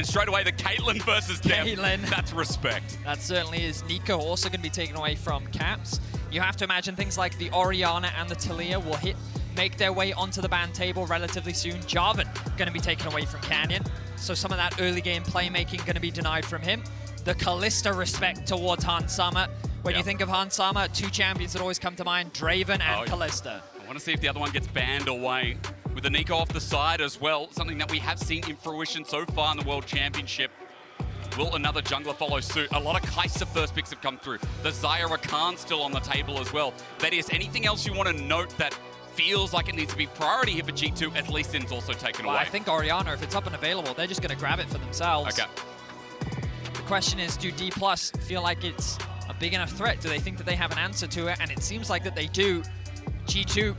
And straight away, the Caitlyn versus Def. Caitlyn. That's respect. That certainly is. Nico also going to be taken away from Caps. You have to imagine things like the Orianna and the Talia will make their way onto the ban table relatively soon. Jarvan going to be taken away from Canyon. So some of that early game playmaking going to be denied from him. The Kalista respect towards Hans Sama. When you think of Hans Sama, two champions that always come to mind, Draven and Kalista. I want to see if the other one gets banned away. With the Nico off the side as well, something that we have seen in fruition so far in the World Championship. Will another jungler follow suit? A lot of Kai'Sa first picks have come through. The Xayah Rakan still on the table as well. Thaddeus, anything else you want to note that feels like it needs to be priority here for G2, as Lee Sin's also taken away? I think Orianna, if it's up and available, they're just going to grab it for themselves. Okay. The question is, do D+ feel like it's a big enough threat? Do they think that they have an answer to it? And it seems like that they do. G2,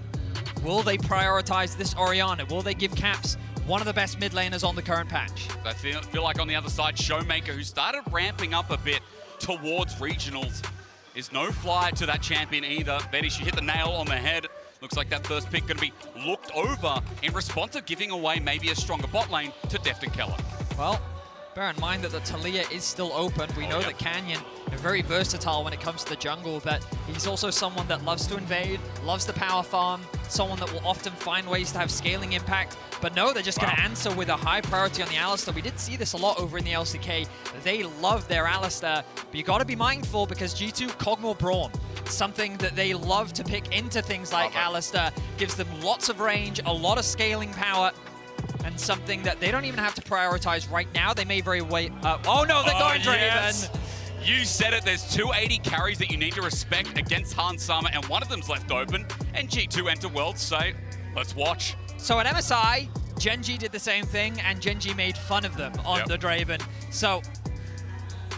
will they prioritize this Orianna? Will they give Caps one of the best mid laners on the current patch? I feel like on the other side, Showmaker, who started ramping up a bit towards regionals, is no fly to that champion either. Betty, she hit the nail on the head. Looks like that first pick going to be looked over in response of giving away maybe a stronger bot lane to Deft and Keller. Well, bear in mind that the Talia is still open. We know that Canyon is very versatile when it comes to the jungle, but he's also someone that loves to invade, loves the power farm, someone that will often find ways to have scaling impact. But no, they're just going to answer with a high priority on the Alistar. We did see this a lot over in the LCK. They love their Alistar, but you got to be mindful because G2 Kog'Maw Braum, something that they love to pick into things like Alistar, gives them lots of range, a lot of scaling power, and something that they don't even have to prioritize right now. They may very well... oh no, they're going Draven! Yes. You said it, there's 280 carries that you need to respect against Hans Sama, and one of them's left open, and G2 enter Worlds say, let's watch. So at MSI, Genji did the same thing, and Genji made fun of them on the Draven. So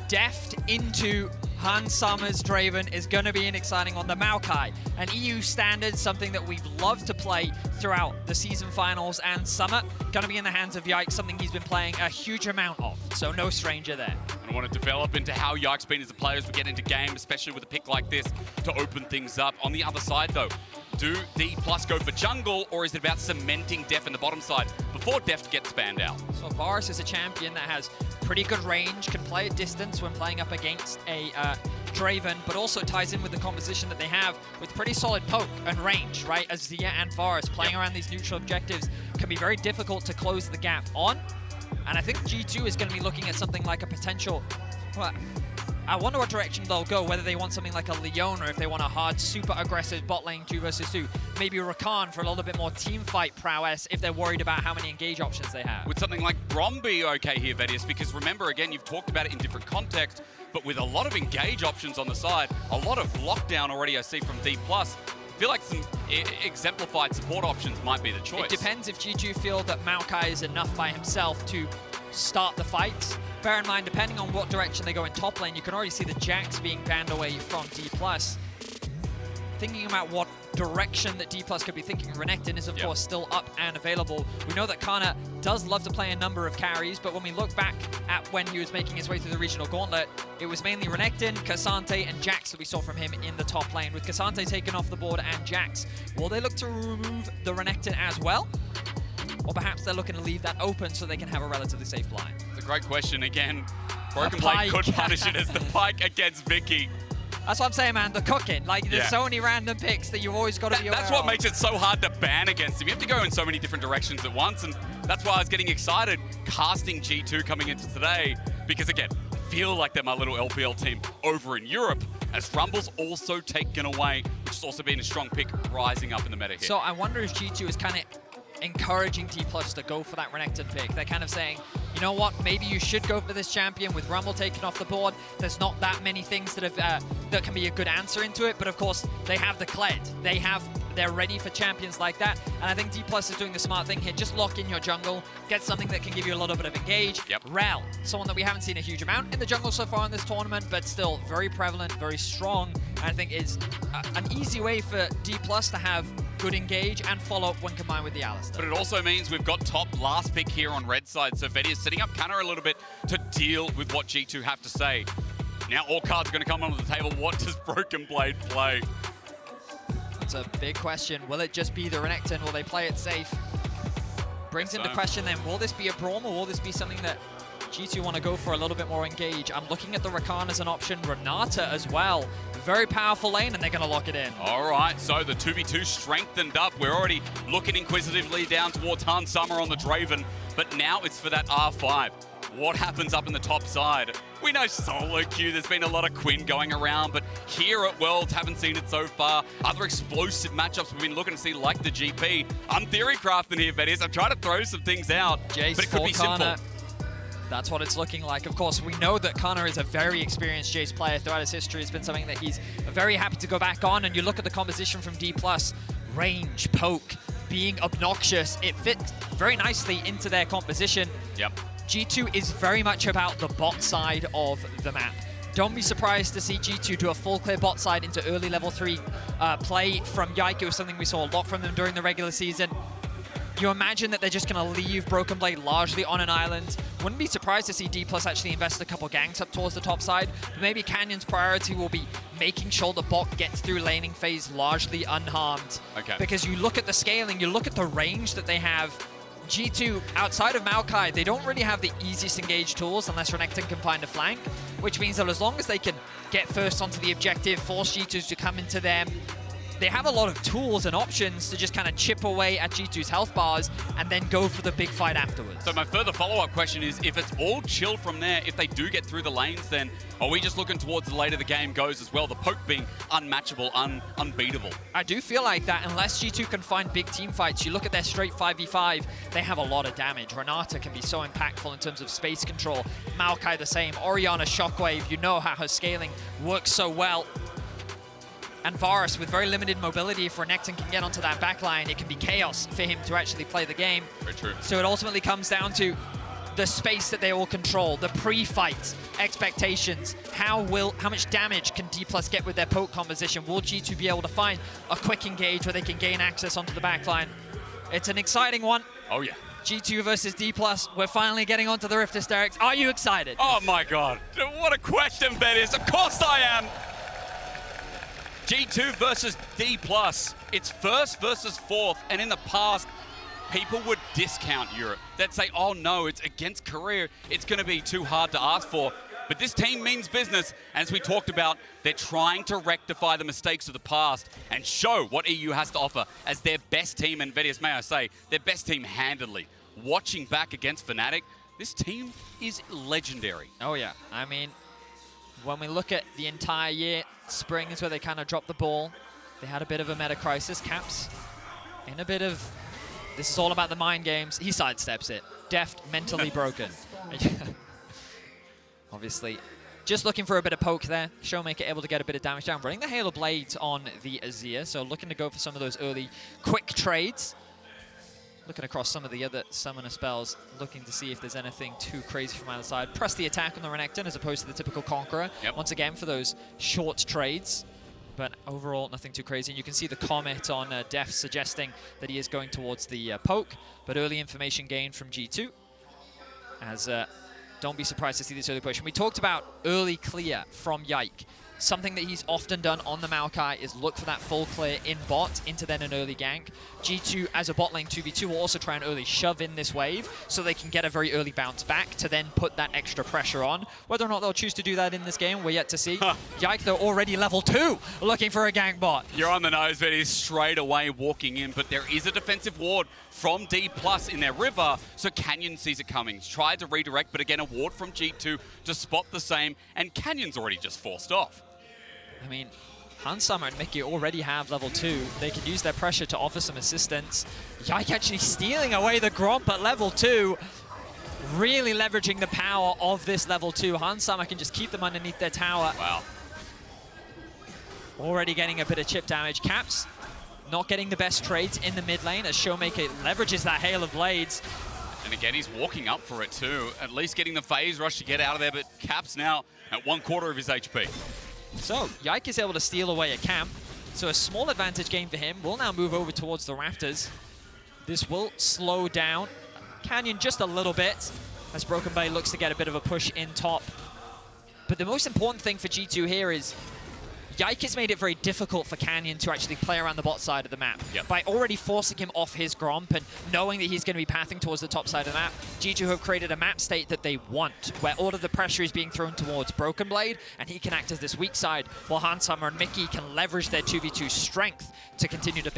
Deft into Hans Sama's Draven is going to be an exciting on the Maokai. An EU standard, something that we've loved to play throughout the season finals and summer. Going to be in the hands of Yikes, something he's been playing a huge amount of. So no stranger there. I want to develop into how Yikes been as a player as we get into game, especially with a pick like this to open things up. On the other side though, do D+ go for jungle, or is it about cementing Def in the bottom side before Def gets banned out? So Varus is a champion that has pretty good range, can play at distance when playing up against a Draven, but also ties in with the composition that they have with pretty solid poke and range, right? As Zia and Varus playing around these neutral objectives can be very difficult to close the gap on. And I think G2 is going to be looking at something like a potential... Well, I wonder what direction they'll go, whether they want something like a Leon or if they want a hard, super aggressive bot lane 2 versus 2. Maybe Rakan for a little bit more team fight prowess if they're worried about how many engage options they have. Would something like Braum be okay here, Thaddeus? Because remember, again, you've talked about it in different contexts, but with a lot of engage options on the side, a lot of lockdown already I see from D+, I feel like some exemplified support options might be the choice. It depends if G2 feel that Maokai is enough by himself to start the fights. Bear in mind, depending on what direction they go in top lane, you can already see the Jax being banned away from D+. Thinking about what direction that D+ could be thinking, Renekton is of course still up and available. We know that Kana does love to play a number of carries, but when we look back at when he was making his way through the regional gauntlet, it was mainly Renekton, Cassante, and Jax that we saw from him in the top lane. With Cassante taken off the board and Jax, will they look to remove the Renekton as well? Or perhaps they're looking to leave that open so they can have a relatively safe line? It's a great question. Again, Broken Blade could punish it as the Pyke against Vicky. That's what I'm saying, man. The cooking. Like, there's so many random picks that you've always got to be aware of. That's what makes it so hard to ban against him. You have to go in so many different directions at once, and that's why I was getting excited casting G2 coming into today, because again, I feel like they're my little LPL team over in Europe, as Rumble's also taken away, which has also been a strong pick rising up in the meta here. So I wonder if G2 is kind of encouraging D+ to go for that Renekton pick. They're kind of saying, you know what, maybe you should go for this champion with Rumble taken off the board. There's not that many things that have that can be a good answer into it, but of course they have the Kled. They're ready for champions like that, and I think D+ is doing the smart thing here. Just lock in your jungle, get something that can give you a little bit of engage. Rel, someone that we haven't seen a huge amount in the jungle so far in this tournament, but still very prevalent, very strong, and I think is an easy way for D+ to have good engage and follow up when combined with the Alistar. But it also means we've got top last pick here on red side, so Vedi is setting up Kana a little bit to deal with what G2 have to say. Now all cards are going to come onto the table. What does Broken Blade play? That's a big question. Will it just be the Renekton? Will they play it safe? Brings into question then, will this be a Braum or will this be something that G2 want to go for a little bit more engage. I'm looking at the Rakan as an option, Renata as well. Very powerful lane, and they're going to lock it in. All right, so the 2v2 strengthened up. We're already looking inquisitively down towards Han Summer on the Draven, but now it's for that R5. What happens up in the top side? We know solo queue, there's been a lot of Quinn going around, but here at Worlds, haven't seen it so far. Other explosive matchups we've been looking to see, like the GP. I'm theory crafting here, Bettis. I'm trying to throw some things out, Jace but it could be simple. That's what it's looking like. Of course, we know that Connor is a very experienced Jace player throughout his history. It's been something that he's very happy to go back on, and you look at the composition from D+, range, poke, being obnoxious. It fits very nicely into their composition. Yep. G2 is very much about the bot side of the map. Don't be surprised to see G2 do a full clear bot side into early level 3 play from Yike. It was something we saw a lot from them during the regular season. You imagine that they're just going to leave Broken Blade largely on an island. Wouldn't be surprised to see D+ actually invest a couple ganks up towards the top side. But maybe Canyon's priority will be making sure the bot gets through laning phase largely unharmed. Okay. Because you look at the scaling, you look at the range that they have. G2, outside of Maokai, they don't really have the easiest engage tools unless Renekton can find a flank, which means that as long as they can get first onto the objective, force G2 to come into them, they have a lot of tools and options to just kind of chip away at G2's health bars and then go for the big fight afterwards. So my further follow-up question is, if it's all chill from there, if they do get through the lanes, then are we just looking towards the later the game goes as well, the poke being unmatchable, unbeatable? I do feel like that unless G2 can find big team fights. You look at their straight 5v5, they have a lot of damage. Renata can be so impactful in terms of space control. Maokai the same. Orianna Shockwave, you know how her scaling works so well. And Varus, with very limited mobility, if Renekton can get onto that backline, it can be chaos for him to actually play the game. Very true. So it ultimately comes down to the space that they all control, the pre-fight expectations. How much damage can D+ get with their poke composition? Will G2 be able to find a quick engage where they can gain access onto the backline? It's an exciting one. Oh, yeah. G2 versus D+. We're finally getting onto the Rift Hysterics. Are you excited? Oh, my God. What a question, Bettis. Of course I am. G2 versus D+. It's first versus fourth, and in the past, people would discount Europe. They'd say, oh no, it's against Korea. It's going to be too hard to ask for. But this team means business. As we talked about, they're trying to rectify the mistakes of the past and show what EU has to offer as their best team, and Vettius, may I say, their best team handedly. Watching back against Fnatic, this team is legendary. Oh yeah, I mean, when we look at the entire year, spring is where they kind of dropped the ball. They had a bit of a meta crisis. Caps in a bit of, this is all about the mind games. He sidesteps it. Deft, mentally broken. Obviously, just looking for a bit of poke there. Showmaker able to get a bit of damage down. Running the Halo Blades on the Azir, so looking to go for some of those early quick trades. Looking across some of the other summoner spells, looking to see if there's anything too crazy from either side. Press the attack on the Renekton as opposed to the typical Conqueror. Yep. Once again for those short trades. But overall, nothing too crazy. And you can see the comment on Def suggesting that he is going towards the poke. But early information gained from G2. As don't be surprised to see this early push. And we talked about early clear from Yike. Something that he's often done on the Maokai is look for that full clear in bot into then an early gank. G2 as a bot lane 2v2 will also try and early shove in this wave so they can get a very early bounce back to then put that extra pressure on. Whether or not they'll choose to do that in this game, we're yet to see. Yike, they're already level 2 looking for a gank bot. You're on the nose, but he's straight away walking in, but there is a defensive ward from D+ in their river, so Canyon sees it coming. He's tried to redirect, but again, a ward from G2 to spot the same, and Canyon's already just forced off. I mean, Hansummer and Mickey already have level 2. They can use their pressure to offer some assistance. Yike actually stealing away the Gromp at level 2. Really leveraging the power of this level 2. Hansummer can just keep them underneath their tower. Wow. Already getting a bit of chip damage. Caps not getting the best trades in the mid lane as Showmaker leverages that Hail of Blades. And again, he's walking up for it too. At least getting the phase rush to get out of there, but Caps now at 1/4 of his HP. So, Yike is able to steal away a camp. So a small advantage game for him. Will now move over towards the rafters. This will slow down Canyon just a little bit as Broken Blade looks to get a bit of a push in top. But the most important thing for G2 here is Yike has made it very difficult for Canyon to actually play around the bot side of the map. Yep. By already forcing him off his Gromp and knowing that he's going to be pathing towards the top side of the map, G2 have created a map state that they want, where all of the pressure is being thrown towards Broken Blade, and he can act as this weak side, while Hansummer and Mickey can leverage their 2v2 strength to continue to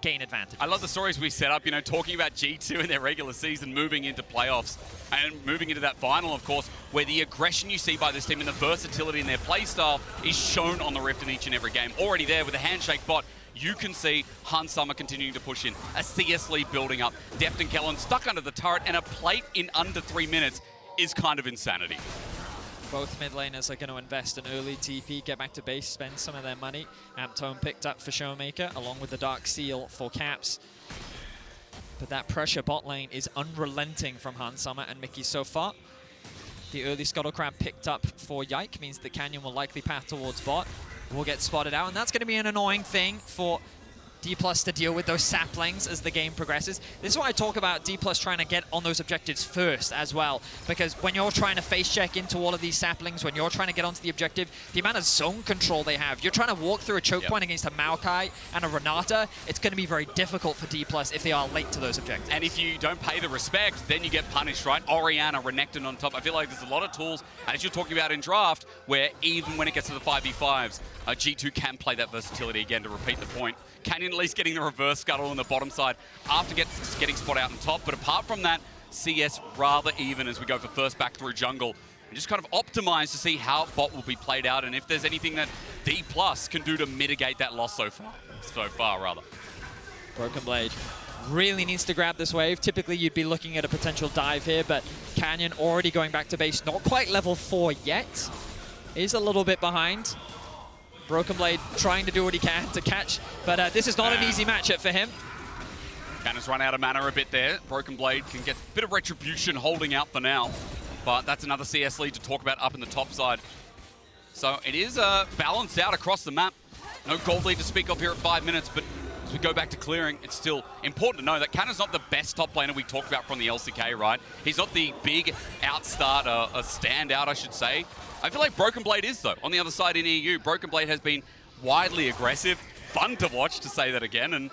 gain advantage. I love the stories we set up, you know, talking about G2 in their regular season, moving into playoffs, and moving into that final, of course, where the aggression you see by this team and the versatility in their playstyle is shown on the Rift in each and every game. Already there with the handshake bot, you can see Hansummer continuing to push in, a CS lead building up, Deft and Kellen stuck under the turret, and a plate in under 3 minutes is kind of insanity. Both mid laners are going to invest in early TP, get back to base, spend some of their money. Amptone picked up for Showmaker, along with the Dark Seal for Caps. But that pressure bot lane is unrelenting from Hansummer and Mickey so far. The early Scuttle Crab picked up for Yike means that Canyon will likely path towards bot. Will get spotted out, and that's going to be an annoying thing for D+ to deal with those saplings as the game progresses. This is why I talk about D+ trying to get on those objectives first as well, because when you're trying to face check into all of these saplings, when you're trying to get onto the objective, the amount of zone control they have, you're trying to walk through a choke point against a Maokai and a Renata, it's going to be very difficult for D+ if they are late to those objectives. And if you don't pay the respect, then you get punished, right? Orianna, Renekton on top. I feel like there's a lot of tools, as you're talking about in draft, where even when it gets to the 5v5s, G2 can play that versatility again to repeat the point. Canyon at least getting the reverse scuttle on the bottom side after getting spot out on top. But apart from that, CS rather even as we go for first back through jungle. And just kind of optimize to see how bot will be played out and if there's anything that D+ can do to mitigate that loss so far. Broken Blade really needs to grab this wave. Typically, you'd be looking at a potential dive here, but Canyon already going back to base. Not quite level 4 yet. Is a little bit behind. Broken Blade trying to do what he can to catch, but this is not an easy matchup for him. Cannon's run out of mana a bit there. Broken Blade can get a bit of retribution holding out for now, but that's another CS lead to talk about up in the top side. So it is balanced out across the map. No gold lead to speak of here at 5 minutes, but as we go back to clearing, it's still important to know that Cannon's not the best top laner we talked about from the LCK, right? He's not the big outstarter, a standout, I should say. I feel like Broken Blade is, though. On the other side in EU, Broken Blade has been widely aggressive. Fun to watch, to say that again. And,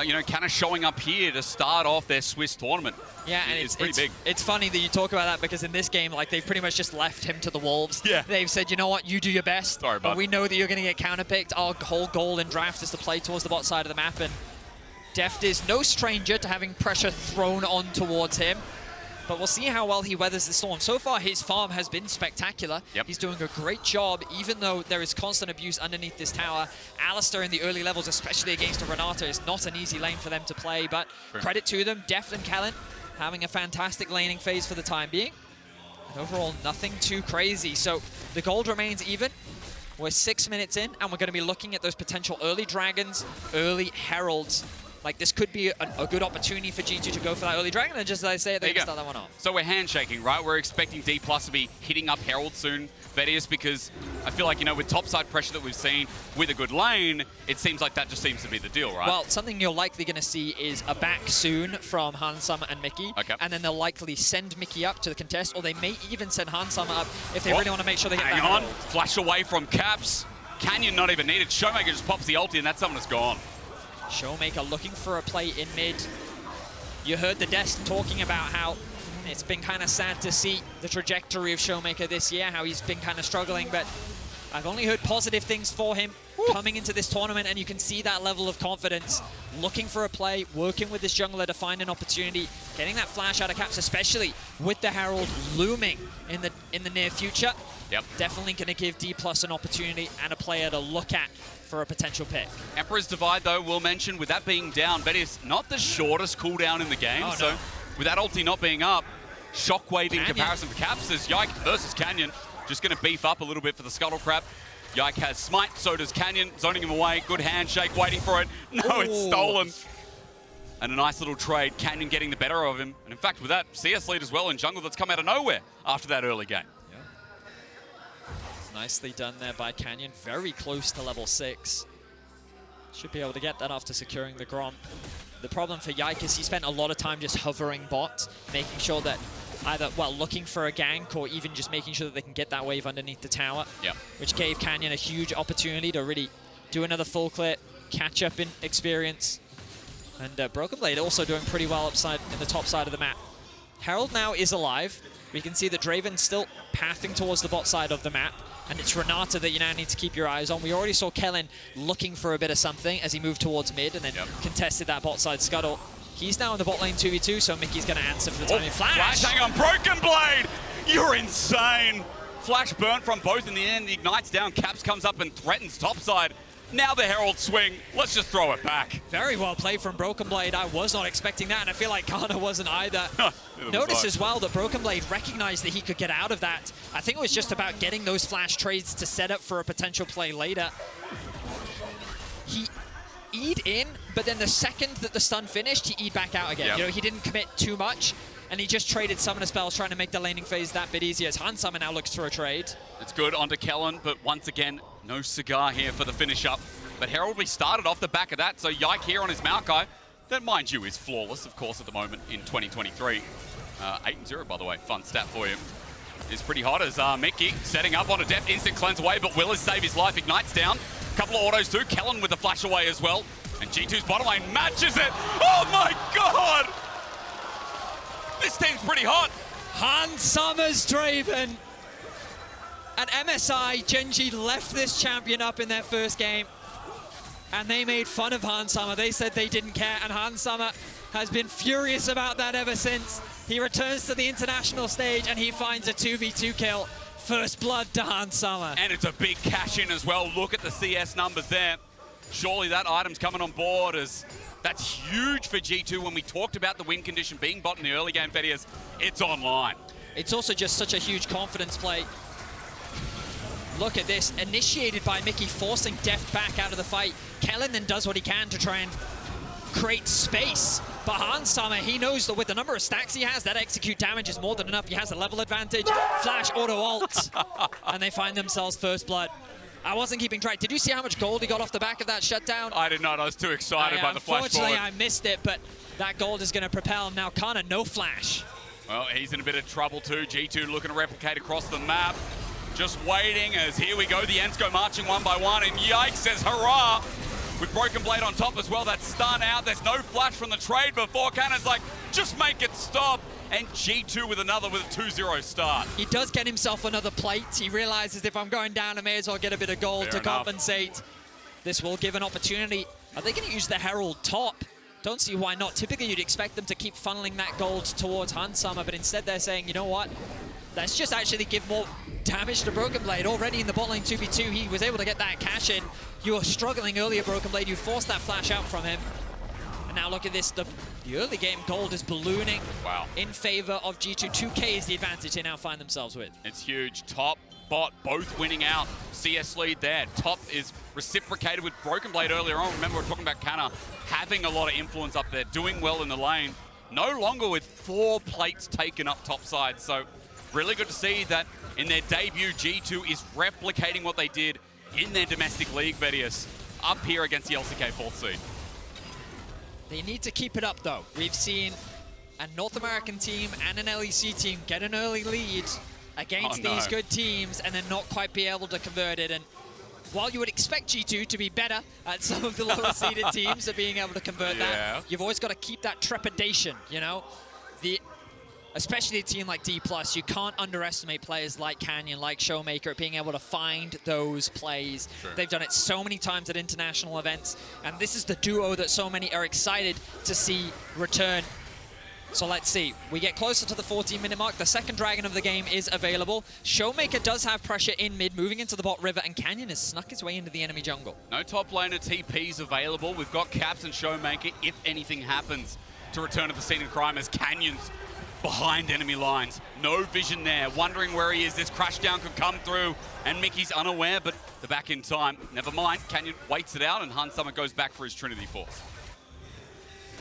you know, kind of showing up here to start off their Swiss tournament. Yeah, and it's pretty big. It's funny that you talk about that because in this game, like, they've pretty much just left him to the wolves. Yeah. They've said, you know what, you do your best. Sorry, bud. But we know that you're going to get counterpicked. Our whole goal in draft is to play towards the bot side of the map, and Deft is no stranger to having pressure thrown on towards him. But we'll see how well he weathers the storm. So far, his farm has been spectacular. Yep. He's doing a great job, even though there is constant abuse underneath this tower. Alistair in the early levels, especially against a Renata, is not an easy lane for them to play, but credit to them. Deft and Kellen having a fantastic laning phase for the time being. And overall, nothing too crazy. So the gold remains even. We're 6 minutes in, and we're going to be looking at those potential early dragons, early heralds. Like, this could be a good opportunity for G2 to go for that early dragon, and just as I say it, they can start that one off. So we're handshaking, right? We're expecting D+ to be hitting up Herald soon, Vedius, because I feel like, you know, with topside pressure that we've seen with a good lane, it seems like that just seems to be the deal, right? Well, something you're likely going to see is a back soon from Hansummer and Mickey, and then they'll likely send Mickey up to the contest, or they may even send Hansummer up if they really want to make sure they get that Hang on, Herald. flash away from Caps. Canyon not even needed. Showmaker just pops the ulti, and that summoner's gone. Showmaker looking for a play in mid. You heard the Dest talking about how it's been kind of sad to see the trajectory of Showmaker this year, how he's been kind of struggling, but I've only heard positive things for him coming into this tournament, and you can see that level of confidence, looking for a play, working with this jungler to find an opportunity, getting that flash out of Caps, especially with the Herald looming in the near future. Yep. Definitely going to give D+ an opportunity and a player to look at for a potential pick. Emperor's Divide, though, we'll mention, with that being down, Vedius not the shortest cooldown in the game. Oh, so no. with that ulti not being up, Shockwave in comparison for Caps as Yike versus Canyon. Just going to beef up a little bit for the Scuttle Crab. Yike has Smite, so does Canyon, zoning him away. Good handshake, waiting for it. No, it's stolen. And a nice little trade, Canyon getting the better of him. And in fact, with that, CS lead as well in jungle that's come out of nowhere after that early game. Nicely done there by Canyon, very close to level 6. Should be able to get that after securing the Gromp. The problem for Yike is he spent a lot of time just hovering bot, making sure that either, well, looking for a gank or even just making sure that they can get that wave underneath the tower, which gave Canyon a huge opportunity to really do another full clip, catch up in experience. And Broken Blade also doing pretty well upside in the top side of the map. Herald now is alive. We can see that Draven's still pathing towards the bot side of the map, and it's Renata that you now need to keep your eyes on. We already saw Kellen looking for a bit of something as he moved towards mid and then contested that bot side scuttle. He's now in the bot lane 2v2, so Mickey's going to answer for the timing. Flash! Hang on, Broken Blade! You're insane! Flash burnt from both in the end, the ignites down, Caps comes up and threatens topside. Now the Herald swing, let's just throw it back. Very well played from Broken Blade. I was not expecting that, and I feel like Kana wasn't either. Notice as well that Broken Blade recognized that he could get out of that. I think it was just about getting those flash trades to set up for a potential play later. He E'd in, but then the second that the stun finished, he E'd back out again. You know, he didn't commit too much, and he just traded summoner spells, trying to make the laning phase that bit easier as Hansama now looks for a trade. It's good onto Kellen, but once again, no cigar here for the finish up. But Heraldry started off the back of that, so Yike here on his Maokai. That, mind you, is flawless, of course, at the moment in 2023. 8-0, by the way, fun stat for you. Is pretty hot as Mickey setting up on a depth, instant cleanse away, but will save his life, ignites down. Couple of autos too, Kellen with the flash away as well. And G2's bottom lane matches it. Oh my God! This team's pretty hot. Hansama's Draven. And MSI, Genji left this champion up in their first game. And they made fun of Hansama. They said they didn't care, and Hansama has been furious about that ever since. He returns to the international stage and he finds a 2v2 kill. First blood to Hansama. And it's a big cash in as well. Look at the CS numbers there. Surely that item's coming on board, as that's huge for G2. When we talked about the win condition being bot in the early game, Fedias, it's online. It's also just such a huge confidence play. Look at this, initiated by Mickey, forcing Deft back out of the fight. Kellen then does what he can to try and create space. But Hansama, he knows that with the number of stacks he has, that execute damage is more than enough. He has a level advantage. Flash, auto ult, and they find themselves first blood. I wasn't keeping track. Did you see how much gold he got off the back of that shutdown? I did not. I was too excited by the flash forward. Unfortunately, I missed it, but that gold is going to propel him. Now, Kana, no flash. Well, he's in a bit of trouble too. G2 looking to replicate across the map. Just waiting as here we go. The Ents go marching one by one, and Yike says hurrah! With Broken Blade on top as well. That's stun out. There's no flash from the trade before. Cannon's like, just make it stop. And G2 with another with a 2-0 start. He does get himself another plate. He realizes if I'm going down, I may as well get a bit of gold to compensate. This will give an opportunity. Are they going to use the Herald top? Don't see why not. Typically, you'd expect them to keep funneling that gold towards Hansama, but instead they're saying, you know what? Let's just actually give more damage to Broken Blade. Already in the bot lane 2v2, he was able to get that cash in. You were struggling earlier, Broken Blade. You forced that flash out from him. And now look at this. The early game gold is ballooning in favor of G2. 2K is the advantage they now find themselves with. It's huge. Top, bot, both winning out. CS lead there. Top is reciprocated with Broken Blade earlier on. Remember, we're talking about Kana having a lot of influence up there, doing well in the lane. No longer with 4 plates taken up topside. So really good to see that in their debut, G2 is replicating what they did in their domestic league, Vedius, up here against the LCK 4th seed. They need to keep it up, though. We've seen a North American team and an LEC team get an early lead against these good teams and then not quite be able to convert it. And while you would expect G2 to be better at some of the lower seeded teams at being able to convert that, you've always got to keep that trepidation, you know? Especially a team like D+, you can't underestimate players like Canyon, like Showmaker, being able to find those plays. They've done it so many times at international events, and this is the duo that so many are excited to see return. So let's see. We get closer to the 14-minute mark. The second dragon of the game is available. Showmaker does have pressure in mid, moving into the bot river, and Canyon has snuck his way into the enemy jungle. No top laner TPs available. We've got Caps and Showmaker, if anything happens, to return to the scene of crime as Canyon's behind enemy lines. No vision there. Wondering where he is. This crash down could come through, and Mickey's unaware, but they're back in time. Never mind. Canyon waits it out, and Hansama goes back for his Trinity Force.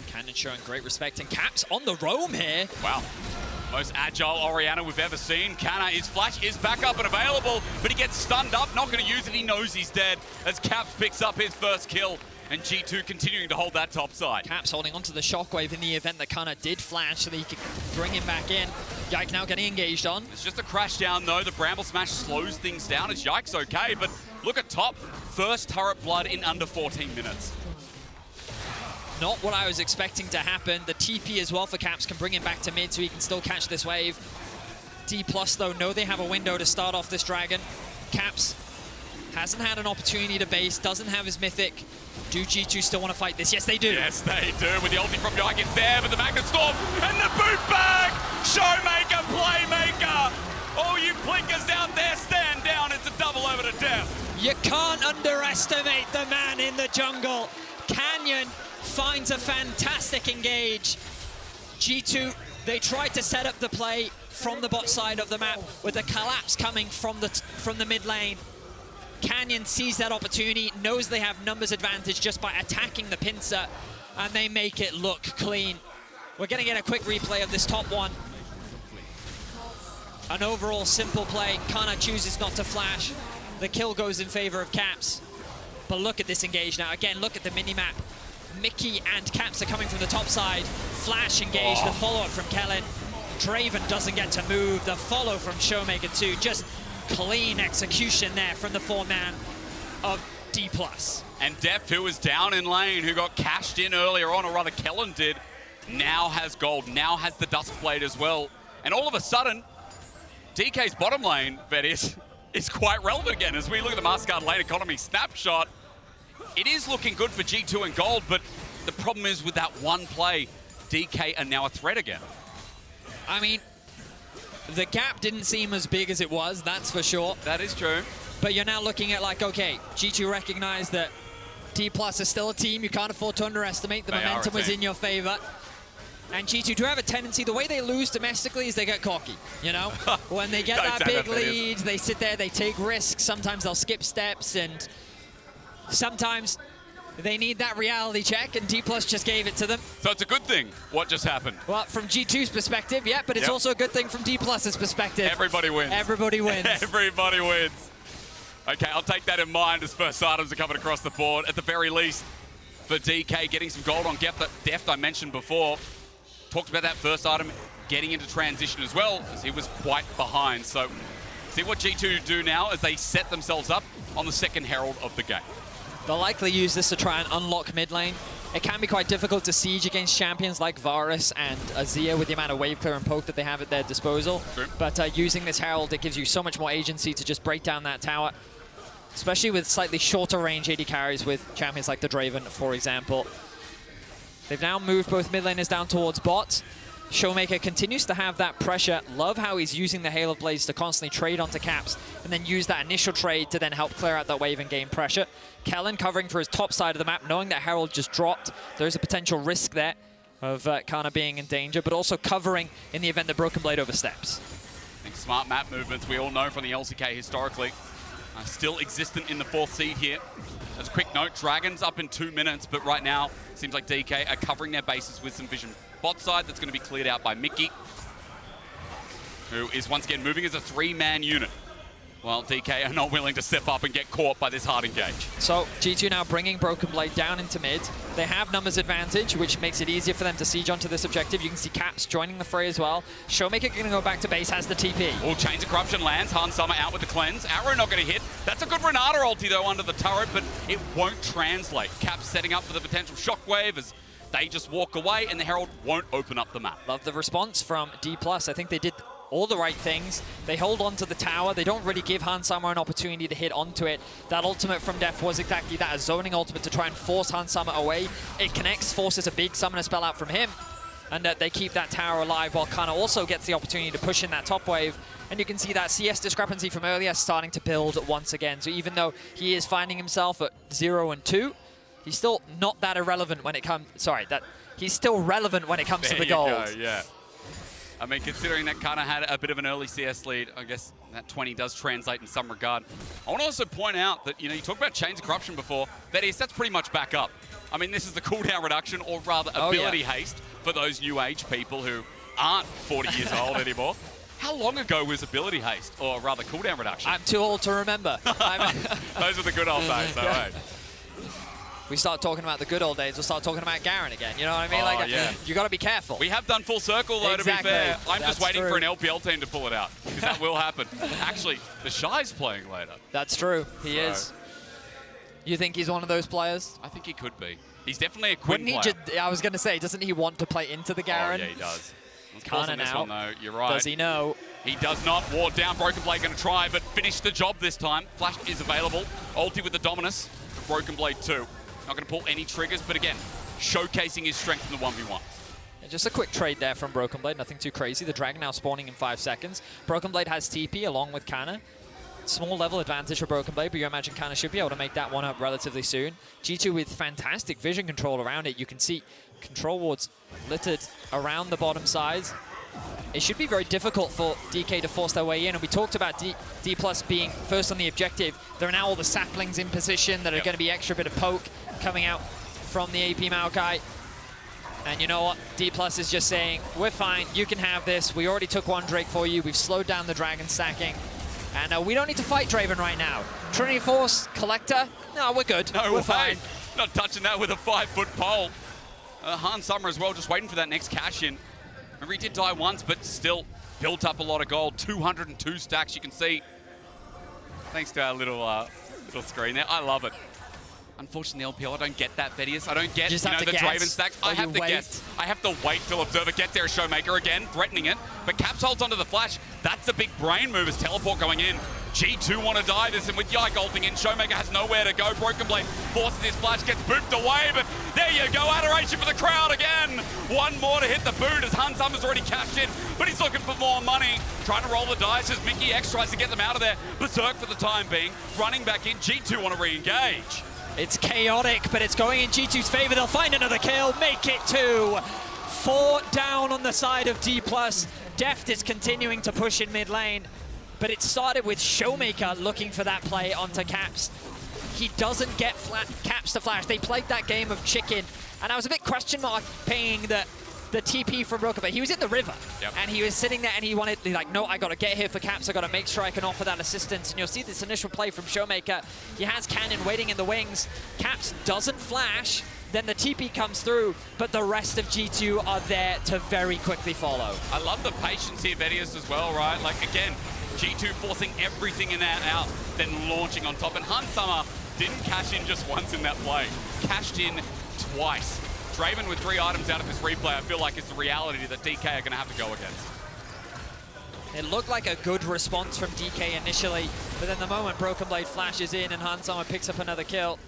Canyon showing great respect, and Caps on the roam here. Wow. Most agile Orianna we've ever seen. Kana, his flash is back up and available, but he gets stunned up. Not going to use it. He knows he's dead as Caps picks up his first kill. And G2 continuing to hold that top side. Caps holding onto the shockwave in the event that Kana did flash so that he could bring him back in. Yike now getting engaged on. It's just a crash down though. The Bramble Smash slows things down as Yike's okay, but look at top. First turret blood in under 14 minutes. Not what I was expecting to happen. The TP as well for Caps can bring him back to mid so he can still catch this wave. D+ though know they have a window to start off this Dragon. Caps hasn't had an opportunity to base, doesn't have his Mythic. Do G2 still want to fight this? Yes, they do. Yes, they do. With the ulti from Yike, it's there, but the Magnet Storm and the boot bag! Showmaker, playmaker! All you blinkers out there, stand down. It's a double over to death. You can't underestimate the man in the jungle. Canyon finds a fantastic engage. G2, they tried to set up the play from the bot side of the map with the collapse coming from the mid lane. Canyon sees that opportunity, knows they have numbers advantage just by attacking the pincer, and they make it look clean. We're gonna get a quick replay of this top one. An overall simple play. Kana chooses not to flash. The kill goes in favor of Caps. But look at this engage now. Again, look at the mini-map. Mickey and Caps are coming from the top side. Flash engage, the follow-up from Kellen. Draven doesn't get to move. The follow from Showmaker 2. Just clean execution there from the 4-man of D+. And Deft, who was down in lane, who got cashed in earlier on, or rather Kellen did, now has gold, now has the Duskblade as well. And all of a sudden, DK's bottom lane, bet is quite relevant again. As we look at the Mastercard lane economy snapshot, it is looking good for G2 and gold, but the problem is with that one play, DK are now a threat again. I mean, the gap didn't seem as big as it was, that's for sure. That is true. But you're now looking at like, okay, G2 recognize that D+ is still a team you can't afford to underestimate. The momentum was in your favor. And G2 do have a tendency, the way they lose domestically is they get cocky, you know? When they get that big lead, they sit there, they take risks. Sometimes they'll skip steps, and sometimes they need that reality check, and D+ just gave it to them. So it's a good thing what just happened. Well, from G2's perspective, yeah, but it's also a good thing from D+'s perspective. Everybody wins. Everybody wins. Everybody wins. Okay, I'll take that in mind as first items are coming across the board. At the very least, for DK, getting some gold on Deft I mentioned before. Talked about that first item, getting into transition as well, as he was quite behind. So see what G2 do now as they set themselves up on the second Herald of the game. They'll likely use this to try and unlock mid lane. It can be quite difficult to siege against champions like Varus and Azir with the amount of wave clear and poke that they have at their disposal. True. But using this Herald, it gives you so much more agency to just break down that tower, especially with slightly shorter range AD carries with champions like the Draven, for example. They've now moved both mid laners down towards bot. Showmaker continues to have that pressure. Love how he's using the Hail of Blades to constantly trade onto Caps and then use that initial trade to then help clear out that wave and gain pressure. Kellen covering for his top side of the map, knowing that Herald just dropped. There's a potential risk there of Kana being in danger, but also covering in the event that Broken Blade oversteps. I think smart map movements, we all know from the LCK historically, are still existent in the 4th seed here. As a quick note, Dragons up in 2 minutes, but right now, seems like DK are covering their bases with some vision. Bot side, that's going to be cleared out by Mickey, who is once again moving as a 3-man unit, while DK are not willing to step up and get caught by this hard engage. So G2 now bringing Broken Blade down into mid. They have numbers advantage, which makes it easier for them to siege onto this objective. You can see Caps joining the fray as well. Showmaker going to go back to base, has the TP. All Chains of Corruption lands. Han Summer out with the cleanse. Arrow not going to hit. That's a good Renata ulti though under the turret, but it won't translate. Caps setting up for the potential shockwave as they just walk away and the Herald won't open up the map. Love the response from D+. I think they did all the right things. They hold on to the tower. They don't really give Han Summer an opportunity to hit onto it. That ultimate from Def was exactly that, a zoning ultimate to try and force Han Summer away. It connects, forces a big summoner spell out from him, and they keep that tower alive while Kana also gets the opportunity to push in that top wave. And you can see that CS discrepancy from earlier starting to build once again. So even though he is finding himself at 0 and 2, he's still not that irrelevant when it comes... Sorry, he's still relevant when it comes to the gold. Go, yeah. I mean, considering that Kana had a bit of an early CS lead, I guess that 20 does translate in some regard. I want to also point out that, you know, you talked about Chains of Corruption before. Vedius, that's pretty much back up. I mean, this is the cooldown reduction, or rather ability haste, for those new age people who aren't 40 years old anymore. How long ago was ability haste, or rather cooldown reduction? I'm too old to remember. Those are the good old days, though, eh? we start talking about the good old days, we'll start talking about Garen again. You know what I mean? Oh, Like, yeah. you got to be careful. We have done full circle, though, Exactly. to be fair. I'm just That's waiting true. for an LPL team to pull it out, because that will happen. Actually, the Shy's playing later. That's true. He So- is. You think he's one of those players? I think he could be. He's definitely a Quinn Wouldn't player. he I was going to say, doesn't he want to play into the Garen? Oh, yeah, he does. Let's Kana pause on this now. one, though. You're right. Does he know? He does not. Ward down. Broken Blade going to try, but finish the job this time. Flash is available. Ulti with the Dominus for Broken Blade 2. Not going to pull any triggers, but again, showcasing his strength in the 1v1. And just a quick trade there from Broken Blade, nothing too crazy. The Dragon now spawning in 5 seconds. Broken Blade has TP along with Kana. Small level advantage for Broken Blade, but you imagine Kana should be able to make that one up relatively soon. G2 with fantastic vision control around it. You can see control wards littered around the bottom sides. It should be very difficult for DK to force their way in, and we talked about D Plus being first on the objective. There are now all the saplings in position that are going to be extra bit of poke coming out from the AP Maokai. And you know what? D Plus is just saying, we're fine, you can have this. We already took one Drake for you. We've slowed down the Dragon stacking. And we don't need to fight Draven right now. Trinity Force, Collector, no, we're good. No we're way. fine. Not touching that with a 5-foot pole. Han Summer as well, just waiting for that next cash in. Remember, he did die once, but still built up a lot of gold. 202 stacks, you can see. Thanks to our little screen there. I love it. Unfortunately, LPL, I don't get that, Vedius. I don't get, You just you know, have the to Draven guess, stacks. or I have you to wait. guess. I have to wait till Observer gets there. Showmaker again, threatening it. But Caps holds onto the flash. That's a big brain move as teleport going in. G2 want to die this, and with Yike ulting in, Showmaker has nowhere to go. Broken Blade forces his flash, gets booped away, but there you go. Adoration for the crowd again. One more to hit the boot as Han Summer's already cashed in, but he's looking for more money. Trying to roll the dice as Mickey X tries to get them out of there. Berserk for the time being. Running back in, G2 want to re-engage. It's chaotic, but it's going in G2's favor. They'll find another kill, make it 2. 4 down on the side of D+. Deft is continuing to push in mid lane, but it started with Showmaker looking for that play onto Caps. He doesn't get Caps to flash. They played that game of chicken, and I was a bit question mark paying the TP from Broken, but he was in the river, and he was sitting there and he wanted, like, no, I got to get here for Caps. I got to make sure I can offer that assistance. And you'll see this initial play from Showmaker. He has Cannon waiting in the wings. Caps doesn't flash, then the TP comes through, but the rest of G2 are there to very quickly follow. I love the patience here, Vedius, as well, right? Like, again, G2 forcing everything in that out, then launching on top. And Han Summer didn't cash in just once in that play. Cashed in twice. Draven with 3 items out of this replay, I feel like it's the reality that DK are going to have to go against. It looked like a good response from DK initially, but then the moment Broken Blade flashes in and Han Summer picks up another kill.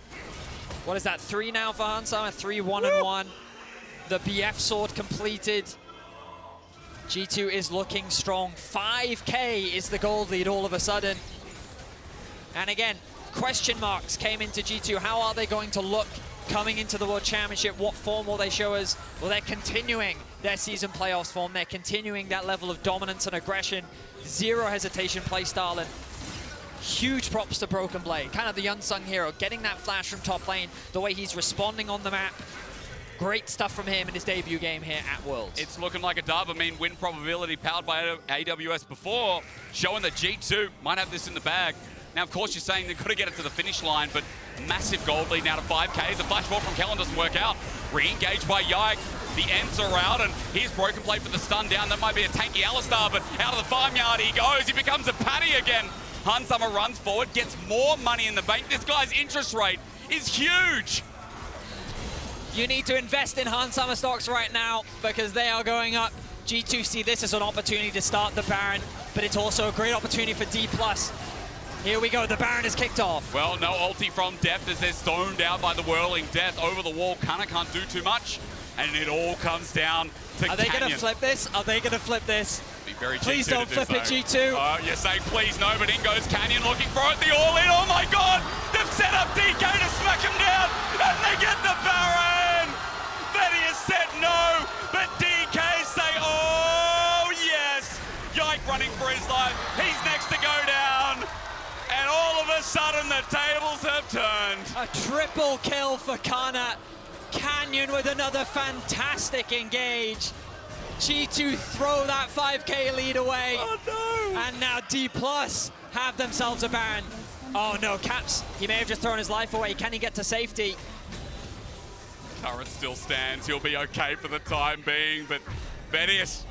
What is that, 3 now for Han Summer? 3, 1 and 1. The BF sword completed. G2 is looking strong. 5K is the gold lead all of a sudden. And again, question marks came into G2. How are they going to look coming into the World Championship? What form will they show us? Well, they're continuing their season playoffs form. They're continuing that level of dominance and aggression. Zero hesitation play style, and huge props to Broken Blade. Kind of the unsung hero, getting that flash from top lane, the way he's responding on the map. Great stuff from him in his debut game here at Worlds. It's looking like a dub. I mean, win probability powered by AWS before, showing that G2 might have this in the bag. Now, of course, you're saying they've got to get it to the finish line, but massive gold lead now to 5Ks. The flash ball from Kellen doesn't work out. Re-engaged by Yike. The ends are out, and here's Broken Blade for the stun down. That might be a tanky Alistar, but out of the farmyard he goes. He becomes a Paddy again. Han Summer runs forward, gets more money in the bank. This guy's interest rate is huge. You need to invest in Han Summer stocks right now because they are going up. G2 see this as an opportunity to start the Baron, but it's also a great opportunity for D+. Here we go, the Baron is kicked off. Well, no ulti from Deft as they're stoned out by the Whirling Death over the wall. Kana can't do too much, and it all comes down to Are they Canyon. going to flip this? Are they going to flip this? Be very Please G2 don't to do flip it, so. G2. You're saying please no, but in goes Canyon looking for it. The all-in, oh my God! They've set up DK to smack him down, and they get the Baron! Vedius said no, but DK say, oh yes! Yike running for his life. He's next to go down. And all of a sudden, the tables have turned. A triple kill for Kana. Canyon with another fantastic engage. G2 throw that 5K lead away. Oh no! And now D+ have themselves a Baron. Oh no, Caps, he may have just thrown his life away. Can he get to safety? Turret still stands. He'll be okay for the time being, but Vedius,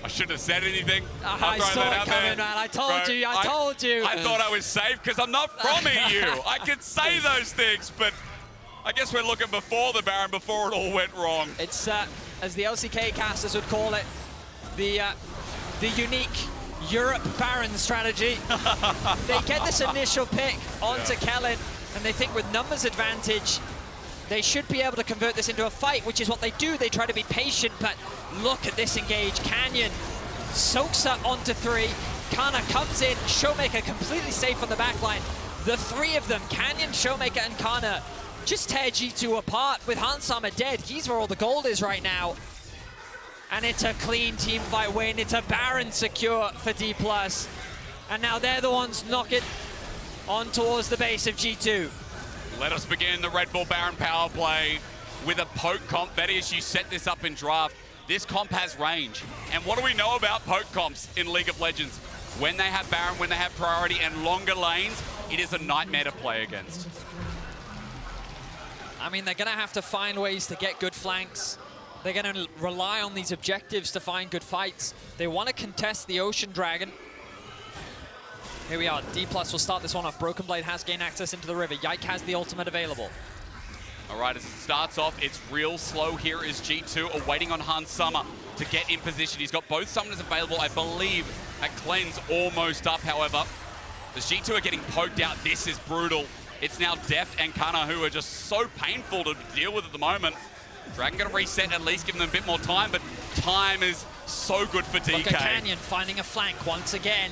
I shouldn't have said anything. I saw it coming, man. I told you. I told you. I thought I was safe because I'm not from EU. I could say those things, but I guess we're looking before the Baron, before it all went wrong. It's, as the LCK casters would call it, the unique Europe Baron strategy. They get this initial pick onto Kellen, and they think with numbers advantage, they should be able to convert this into a fight, which is what they do. They try to be patient, but look at this engage. Canyon soaks up onto 3. Kana comes in. Showmaker completely safe on the backline. The 3 of them, Canyon, Showmaker, and Kana, just tear G2 apart. With Hansama dead, he's where all the gold is right now. And it's a clean team fight win. It's a Baron secure for D+. And now they're the ones knocking on towards the base of G2. Let us begin the Red Bull Baron power play with a poke comp. Vedius, you set this up in draft. This comp has range. And what do we know about poke comps in League of Legends? When they have Baron, when they have priority and longer lanes, it is a nightmare to play against. I mean, they're going to have to find ways to get good flanks. They're going to rely on these objectives to find good fights. They want to contest the Ocean Dragon. Here we are. D+ will start this one off. Broken Blade has gained access into the river. Yike has the ultimate available. All right, as it starts off, it's real slow here is G2 awaiting on Hansama to get in position. He's got both summoners available, I believe, at Cleanse almost up, however. As G2 are getting poked out, this is brutal. It's now Deft and Kana who are just so painful to deal with at the moment. Dragon gonna reset, at least giving them a bit more time, but time is so good for DK. Look at Canyon finding a flank once again.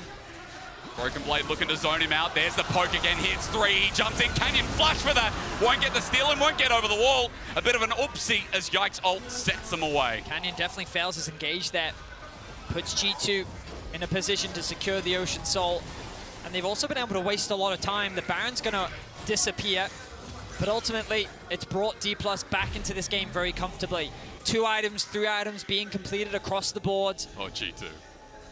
Broken Blade looking to zone him out. There's the poke again. Hits 3. He jumps in. Canyon flush for that. Won't get the steal and won't get over the wall. A bit of an oopsie as Yike's ult sets them away. Canyon definitely fails his engage there. Puts G2 in a position to secure the Ocean Soul. And they've also been able to waste a lot of time. The Baron's going to disappear. But ultimately, it's brought D+ back into this game very comfortably. 2 items, 3 items being completed across the board. Oh, G2.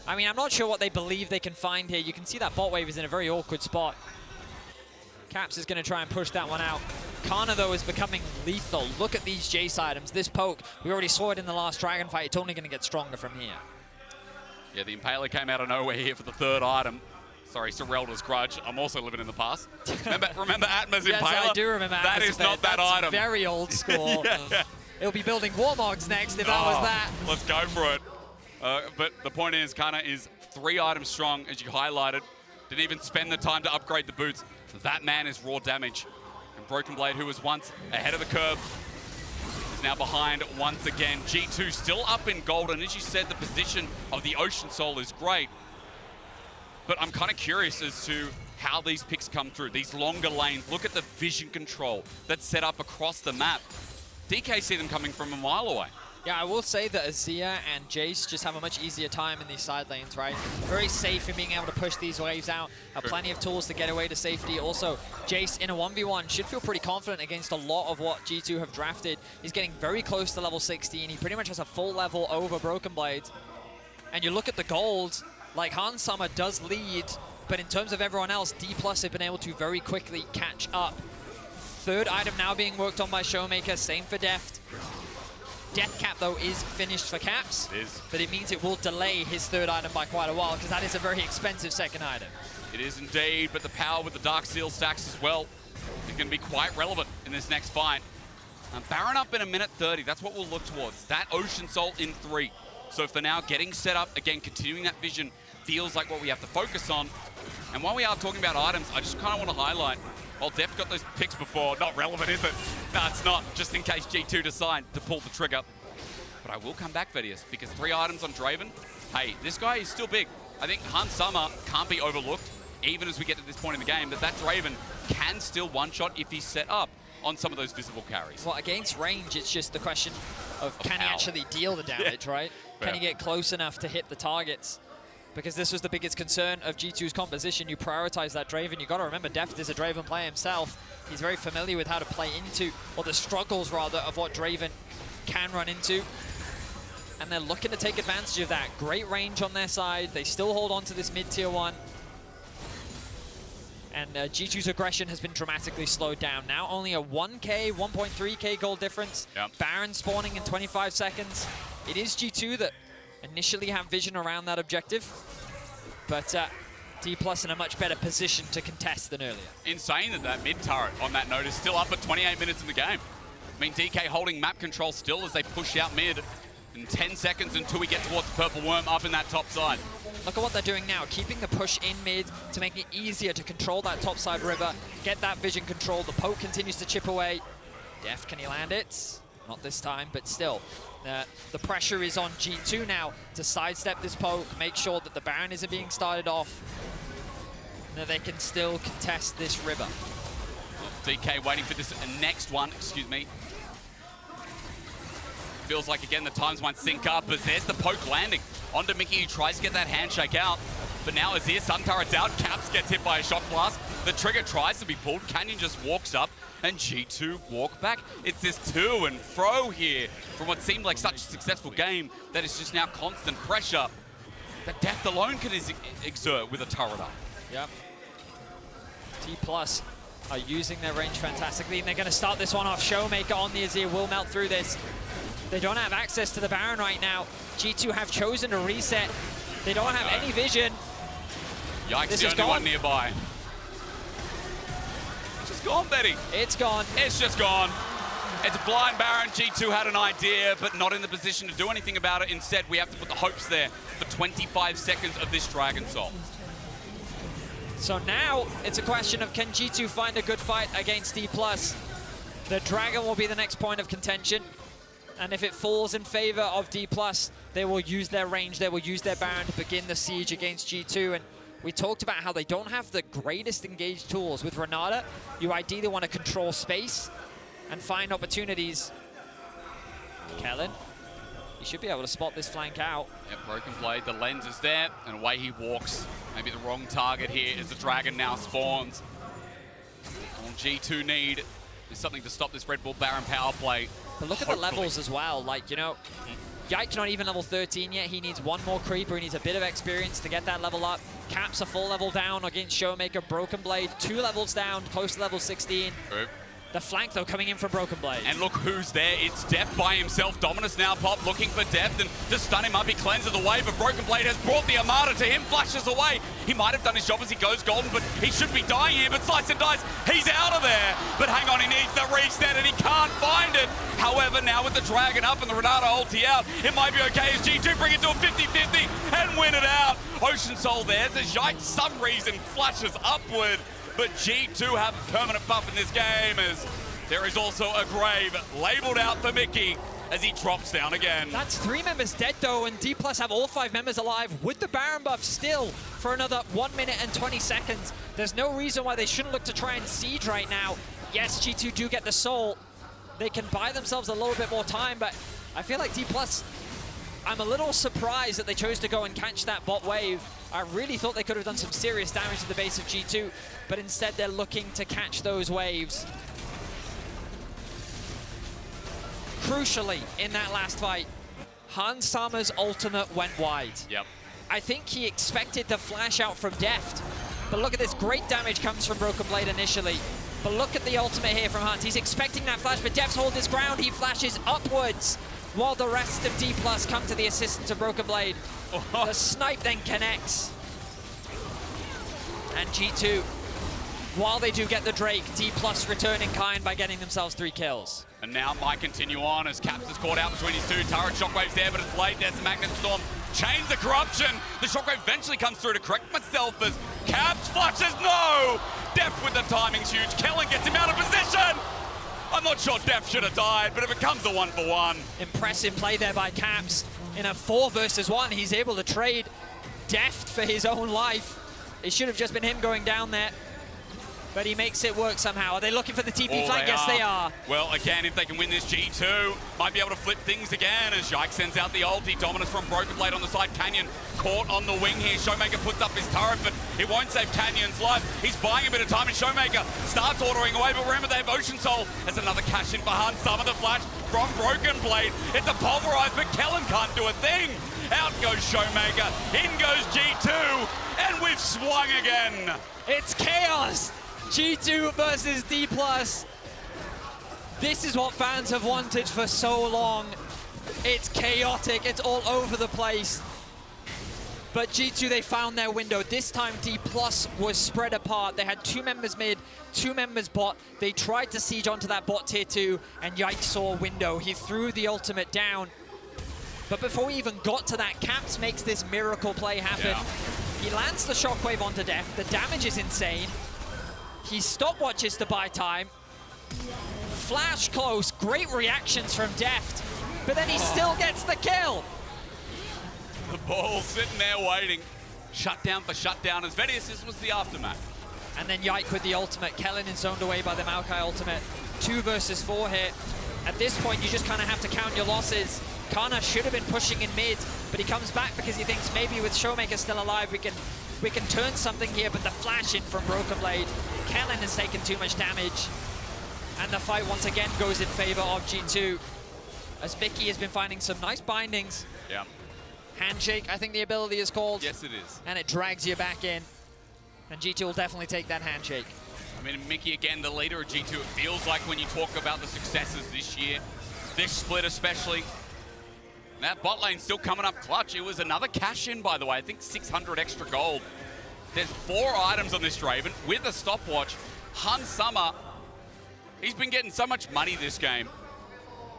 I mean, I'm not sure what they believe they can find here. You can see that bot wave is in a very awkward spot. Caps is going to try and push that one out. Kana, though, is becoming lethal. Look at these Jace items. This poke, we already saw it in the last Dragon fight. It's only going to get stronger from here. Yeah, the Impaler came out of nowhere here for the 3rd item. Sorry, Sorelda's Grudge. I'm also living in the past. Remember Atma's Impaler? Yes, I do remember That Atma's is not that That's item. Very old school. Yeah. It'll be building Warmogs next if that was that. Let's go for it. But the point is, Kana is 3 items strong, as you highlighted. Didn't even spend the time to upgrade the boots. That man is raw damage. And Broken Blade, who was once ahead of the curve, is now behind once again. G2 still up in gold, and as you said, the position of the Ocean Soul is great. But I'm kind of curious as to how these picks come through. These longer lanes, look at the vision control that's set up across the map. DK see them coming from a mile away. Yeah, I will say that Azia and Jace just have a much easier time in these side lanes, right? Very safe in being able to push these waves out. Have plenty of tools to get away to safety. Also, Jace in a 1v1 should feel pretty confident against a lot of what G2 have drafted. He's getting very close to level 16. He pretty much has a full level over Broken Blade. And you look at the gold, like Hansama does lead, but in terms of everyone else, D+ have been able to very quickly catch up. 3rd item now being worked on by Showmaker, same for Deft. Death Cap, though, is finished for Caps. It is. But it means it will delay his 3rd item by quite a while, because that is a very expensive 2nd item. It is indeed, but the power with the Dark Seal stacks as well is going to be quite relevant in this next fight. Baron up in a minute 30, that's what we'll look towards. That Ocean Soul in 3. So for now, getting set up, again, continuing that vision feels like what we have to focus on. And while we are talking about items, I just kind of want to highlight, while Def got those picks before, not relevant, is it? No, it's not, just in case G2 decide to pull the trigger. But I will come back, Vedius, because 3 items on Draven. Hey, this guy is still big. I think Hansama can't be overlooked, even as we get to this point in the game, that Draven can still one-shot if he's set up on some of those visible carries. Well, against range, it's just the question of can he actually deal the damage, right? Can he get close enough to hit the targets? Because this was the biggest concern of G2's composition. You prioritize that Draven. You got to remember, Deft is a Draven player himself. He's very familiar with how to play into, or the struggles rather, of what Draven can run into. And they're looking to take advantage of that. Great range on their side. They still hold on to this mid-tier 1. And G2's aggression has been dramatically slowed down. Now only a 1K, 1.3K gold difference. Yep. Baron spawning in 25 seconds. It is G2 that initially have vision around that objective. But D+ in a much better position to contest than earlier. Insane that that mid turret on that note is still up at 28 minutes in the game. I mean, DK holding map control still as they push out mid in 10 seconds until we get towards the Purple Worm up in that top side. Look at what they're doing now, keeping the push in mid to make it easier to control that topside river, get that vision control. The poke continues to chip away. Deft, can he land it? Not this time, but still. The pressure is on G2 now to sidestep this poke, make sure that the Baron isn't being started off, and that they can still contest this river. DK waiting for this next one, excuse me. Feels like, again, the times might sync up as there's the poke landing onto Mickey, who tries to get that handshake out. But now Azir, Sun Turret's out, Caps gets hit by a shock blast. The trigger tries to be pulled, Canyon just walks up, and G2 walk back. It's this to and fro here from what seemed like such a successful game that is just now constant pressure that Death alone can exert with a turret up. Yep. D+ are using their range fantastically, and they're going to start this one off. Showmaker on the Azir will melt through this. They don't have access to the Baron right now. G2 have chosen to reset. They don't have any vision. Yikes, this the is only gone. one nearby. It's just gone, Betty. It's gone. It's just gone. It's a blind Baron. G2 had an idea, but not in the position to do anything about it. Instead, we have to put the hopes there for 25 seconds of this Dragon Soul. So now it's a question of, can G2 find a good fight against D+? The Dragon will be the next point of contention. And if it falls in favor of D+, they will use their range, they will use their Baron to begin the siege against G2. And we talked about how they don't have the greatest engaged tools. With Renata, you ideally want to control space and find opportunities. Kellen, he should be able to spot this flank out. Yep, Broken Blade, the lens is there, and away he walks. Maybe the wrong target here as the Dragon now spawns. All G2 need is something to stop this Red Bull Baron power play. But look at the levels as well. Like, you know, Yike's not even level 13 yet. He needs one more creeper. He needs a bit of experience to get that level up. Caps a full level down against Showmaker. Broken Blade, 2 levels down, close to level 16. Ooh. The flank, though, coming in from Broken Blade. And look who's there. It's Deft by himself. Dominus now pop looking for Deft, and to stun him up, he cleanses the way, but Broken Blade has brought the Armada to him, flashes away. He might have done his job as he goes golden, but he should be dying here, but Slice and Dice, he's out of there. But hang on, he needs the reset, and he can't find it. However, now with the Dragon up and the Renata ulti out, it might be okay as G2 bring it to a 50-50 and win it out. Ocean Soul there, as Yike, some reason, flashes upward, but G2 have a permanent buff in this game as there is also a grave labeled out for Mickey as he drops down again. That's 3 members dead, though, and D+ have all 5 members alive with the Baron buff still for another 1 minute and 20 seconds. There's no reason why they shouldn't look to try and siege right now. Yes, G2 do get the soul. They can buy themselves a little bit more time, but I feel like D+, I'm a little surprised that they chose to go and catch that bot wave. I really thought they could have done some serious damage to the base of G2, but instead they're looking to catch those waves. Crucially, in that last fight, Hans Sama's ultimate went wide. Yep. I think he expected the flash out from Deft, but look at this, great damage comes from Broken Blade initially. But look at the ultimate here from Hans. He's expecting that flash, but Deft's holding his ground. He flashes upwards while the rest of D+ come to the assistance of Broken Blade. The snipe then connects. And G2, while they do get the Drake, D+ return in kind by getting themselves 3 kills. And now might continue on as Caps is caught out between his 2. Turret Shockwave's there, but it's late. There's the Magnet Storm. Chains the corruption. The Shockwave eventually comes through to correct myself as Caps flashes. No! Deft with the timing's huge. Kellen gets him out of position. I'm not sure Deft should have died, but if it comes to 1-for-1. Impressive play there by Caps. In a 4 versus 1, he's able to trade Deft for his own life. It should have just been him going down there, but he makes it work somehow. Are they looking for the TP flank? Yes, they are. Well, again, if they can win this, G2 might be able to flip things again as Yike sends out the ulti. Dominus from Broken Blade on the side. Canyon caught on the wing here. Showmaker puts up his turret, but it won't save Canyon's life. He's buying a bit of time, and Showmaker starts ordering away, but remember, they have Ocean Soul. There's another cash in for Hans. Some of the flash from Broken Blade. It's a pulverized, but Kellen can't do a thing. Out goes Showmaker. In goes G2. and we've swung again. It's chaos! G2 versus D+. This is what fans have wanted for so long. It's chaotic, it's all over the place. But G2, they found their window. This time D+ was spread apart. They had 2 members mid, 2 members bot. They tried to siege onto that bot tier 2, and Yikes saw a window. He threw the ultimate down. But before we even got to that, Caps makes this miracle play happen. Yeah. He lands the shockwave onto Deft. The damage is insane. He stopwatches to buy time. Flash close, great reactions from Deft. But then he still gets the kill. The ball sitting there waiting. Shutdown for shutdown as Vedius was the aftermath. And then Yike with the ultimate. Kellen is zoned away by the Maokai ultimate. 2 versus 4 here. At this point, you just kind of have to count your losses. Kana should have been pushing in mid, but he comes back because he thinks maybe with Showmaker still alive, we can turn something here, but the flash in from Broken Blade. Kellen has taken too much damage. And the fight once again goes in favor of G2. As Mickey has been finding some nice bindings. Yeah. Handshake, I think the ability is called. Yes, it is. And it drags you back in. And G2 will definitely take that handshake. I mean, Mickey, again, the leader of G2, it feels like when you talk about the successes this year, this split especially, that bot lane still coming up clutch. It was another cash in, by the way. I think 600 extra gold. There's 4 items on this Draven with a stopwatch. Hun Summer, he's been getting so much money this game.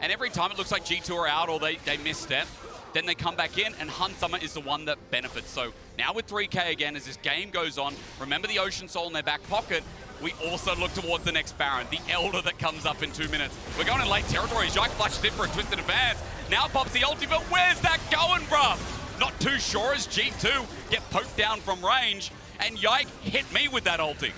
And every time it looks like G2 are out or they misstep, then they come back in, and Hun Summer is the one that benefits. So now with 3K again, as this game goes on, remember the Ocean Soul in their back pocket. We also look towards the next Baron, the Elder that comes up in 2 minutes. We're going in late territory. Jacques flashes in for a twisted advance. Now pops the ulti, but where's that going, bruv? Not too sure as G2 get poked down from range, and Yike hit me with that ulti.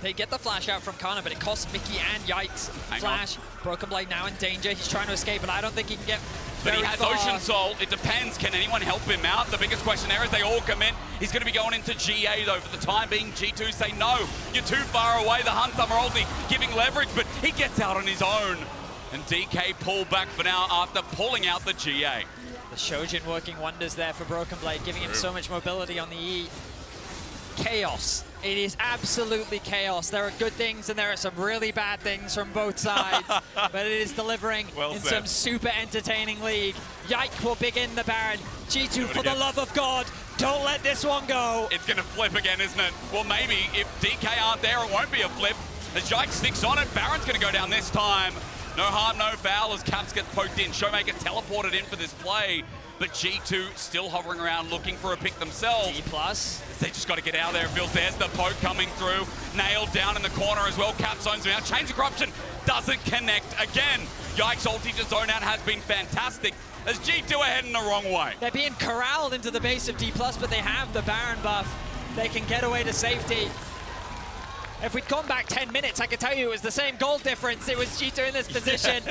They get the flash out from Kana, but it costs Mickey and Yikes. Flash, Broken Blade now in danger. He's trying to escape, but I don't think he can get But very he has far. Ocean Soul. It depends. Can anyone help him out? The biggest question there is they all commit. He's going to be going into GA, though, for the time being. G2 say, no, you're too far away. The Hun Summer ulti giving leverage, but he gets out on his own. And DK pull back for now after pulling out the GA. The Shojin working wonders there for Broken Blade, giving him so much mobility on the E. Chaos. It is absolutely chaos. There are good things and there are some really bad things from both sides, but it is delivering in some super entertaining league. Yike will begin the Baron. G2, for the love of God, don't let this one go. It's going to flip again, isn't it? Well, maybe if DK aren't there, it won't be a flip. As Yike sticks on it, Baron's going to go down this time. No harm, no foul as Caps gets poked in. Showmaker teleported in for this play, but G2 still hovering around looking for a pick themselves. D+. They just got to get out there. It feels there's the poke coming through. Nailed down in the corner as well. Cap zones him out. Chains of Corruption doesn't connect again. Yike's ulti to zone out has been fantastic as G2 are heading the wrong way. They're being corralled into the base of D+, but they have the Baron buff. They can get away to safety. If we'd gone back 10 minutes, I could tell you it was the same goal difference. It was G2 in this position.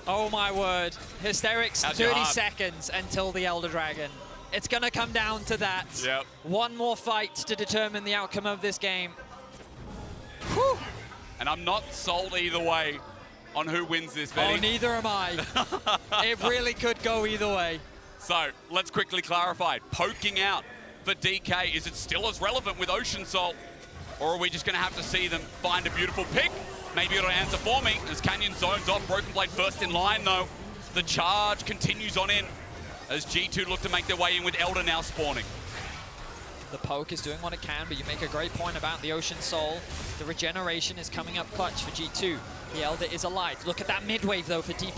Oh my word. Hysterics, 30 seconds until the Elder Dragon. It's going to come down to that. Yep. One more fight to determine the outcome of this game. Whew. And I'm not sold either way on who wins this, Betty. Oh, neither am I. It really could go either way. So, let's quickly clarify. Poking out for DK, is it still as relevant with Ocean Soul? Or are we just going to have to see them find a beautiful pick? Maybe it'll answer for me as Canyon zones off. Broken Blade first in line, though. The charge continues on in as G2 look to make their way in with Elder now spawning. The poke is doing what it can, but you make a great point about the Ocean Soul. The regeneration is coming up clutch for G2. The Elder is alive. Look at that mid wave, though, for D+.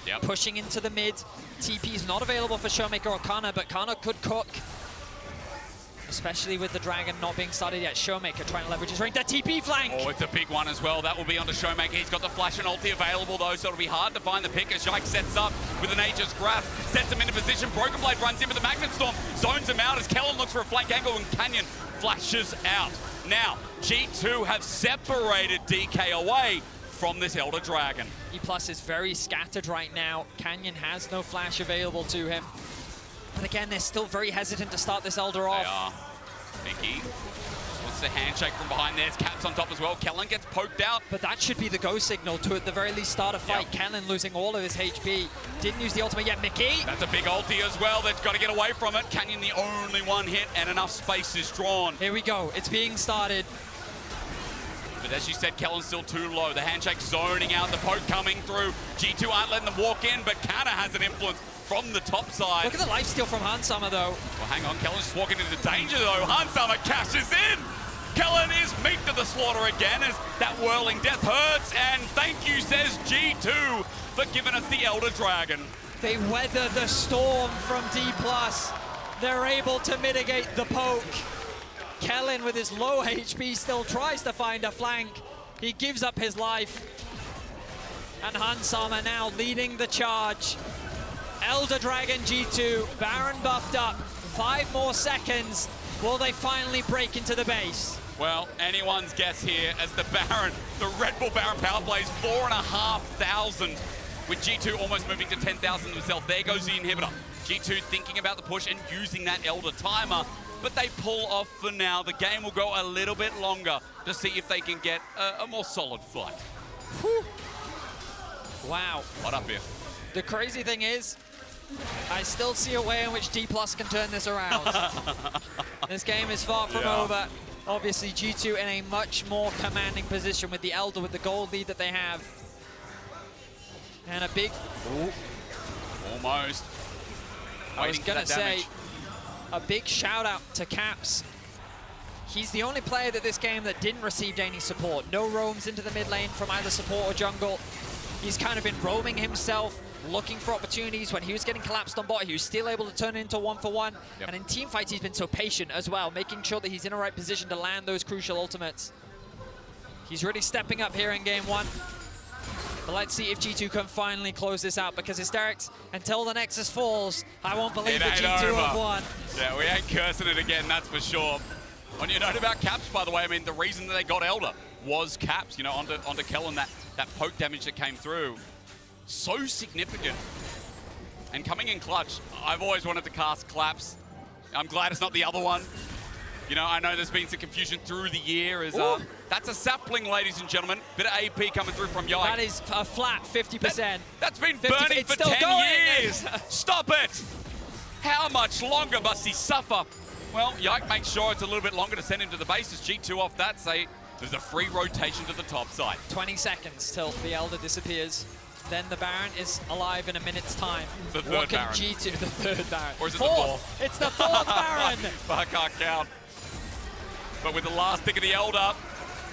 Yep. Pushing into the mid. TP is not available for Showmaker or Kana, but Kana could cook. Especially with the Dragon not being started yet. Showmaker trying to leverage his range. That TP flank! Oh, it's a big one as well. That will be onto Showmaker. He's got the flash and ulti available, though, so it'll be hard to find the pick as Yike sets up with an Aegis grasp. Sets him into position. Broken Blade runs in with the Magnet Storm. Zones him out as Kellen looks for a flank angle and Canyon flashes out. Now, G2 have separated DK away from this Elder Dragon. E+ is very scattered right now. Canyon has no flash available to him. But again, they're still very hesitant to start this Elder off. They are. Mickey wants to the handshake from behind. There's Caps on top as well. Kellen gets poked out. But that should be the go signal to, at the very least, start a fight. Yep. Kellen losing all of his HP. Didn't use the ultimate yet. Mickey. That's a big ulti as well. They've got to get away from it. Canyon the only one hit, and enough space is drawn. Here we go. It's being started. But as you said, Kellen's still too low. The handshake zoning out, the poke coming through. G2 aren't letting them walk in, but Kana has an influence from the top side. Look at the lifesteal from Hansama, though. Well, hang on. Kellen's just walking into danger, though. Hansama cashes in. Kellen is meat to the slaughter again as that whirling death hurts. And thank you, says G2, for giving us the Elder Dragon. They weather the storm from D+. They're able to mitigate the poke. Kellen, with his low HP, still tries to find a flank. He gives up his life. And Hansama now leading the charge. Elder Dragon G2, Baron buffed up. 5 more seconds. Will they finally break into the base? Well, anyone's guess here as the Baron, the Red Bull Baron power plays 4,500 with G2 almost moving to 10,000 themselves. There goes the inhibitor. G2 thinking about the push and using that Elder timer, but they pull off for now. The game will go a little bit longer to see if they can get a more solid fight. Whew. Wow. What up here? The crazy thing is, I still see a way in which D+ can turn this around. This game is far from over. Obviously, G2 in a much more commanding position with the Elder, with the gold lead that they have. And a big... Ooh. Almost. I was going to say, a big shout out to Caps. He's the only player that this game that didn't receive any support. No roams into the mid lane from either support or jungle. He's kind of been roaming himself, looking for opportunities. When he was getting collapsed on bot, he was still able to turn it into 1-for-1. Yep. And in team fights, he's been so patient as well, making sure that he's in the right position to land those crucial ultimates. He's really stepping up here in game 1. But let's see if G2 can finally close this out, because Hysterics, until the Nexus falls, I won't believe that G2 have won. Yeah, we ain't cursing it again, that's for sure. On your note about Caps, by the way, I mean, the reason that they got Elder was Caps, you know, onto Kellen, that poke damage that came through. So significant. And coming in clutch, I've always wanted to cast Claps. I'm glad it's not the other one. You know, I know there's been some confusion through the year. That's a sapling, ladies and gentlemen. Bit of AP coming through from Yike. That is a flat 50%. That's been burning for 10 years. Stop it! How much longer must he suffer? Well, Yike makes sure it's a little bit longer to send him to the base as G2 off that say there's a free rotation to the top side. 20 seconds till the Elder disappears. Then the Baron is alive in a minute's time. The third Baron. G2, the third Baron. Or is it fourth? the fourth? It's the fourth Baron. I can't count. But with the last pick of the Elder,